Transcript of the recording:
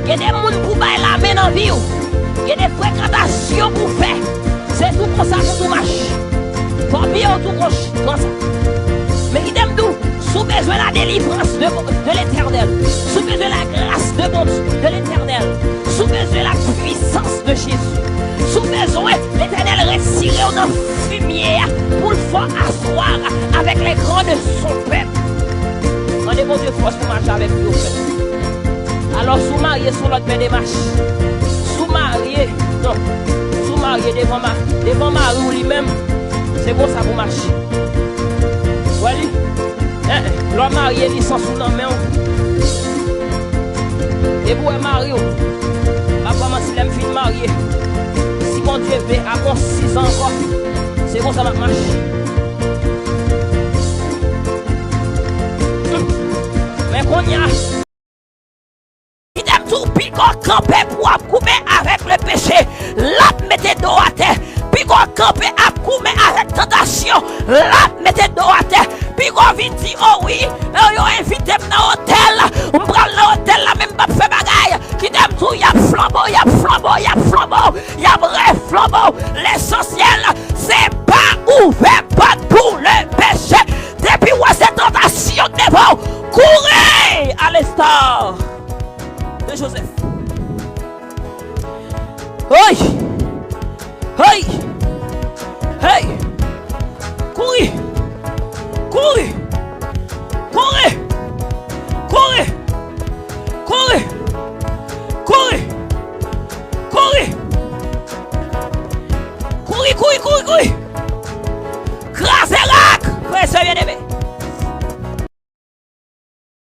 Il y a des gens pour bailler la main dans la vie. Il y a des fréquentations pour faire. C'est tout comme ça pour tout marche. Pour bien tout comme ça. Mais il t'aime tout. Sous besoin de la délivrance de l'éternel. Sous besoin de la grâce de l'éternel. Sous besoin de la puissance de Jésus. Sous besoin l'éternel retirer dans la fumière pour le faire asseoir avec les grands de son peuple. Rendez mon Dieu force pour marcher avec lui. Alors sous marié sur l'autre des marches. Sous marié, non. Sous marié devant mari ou lui-même. C'est bon ça pour marcher. Voilà. L'homme marié, il s'en sous la main. Et pour un mari, papa, si l'aime fille mariée, si mon Dieu veut avoir 6 ans encore, c'est bon ça va marcher. Mais qu'on y a, il aime tout piquant camper pour couper avec le péché. Là, mettez dos à terre. Piquant camper à couper avec tentation. Là, mettez dos à terre. Piquant vite dit, oh oui, yo invité dans l'hôtel. On prend l'hôtel là, même pas fait bagaille. Qui t'aime tout, y a flambeau, y a flambeau, y a flambeau, y a vrai flambeau. L'essentiel, c'est pas ouvert pas pour le péché. Depuis où cette tentation devant, courez à l'instar de Joseph. Hey! Hey! Hey! Courez! Courez! Courez!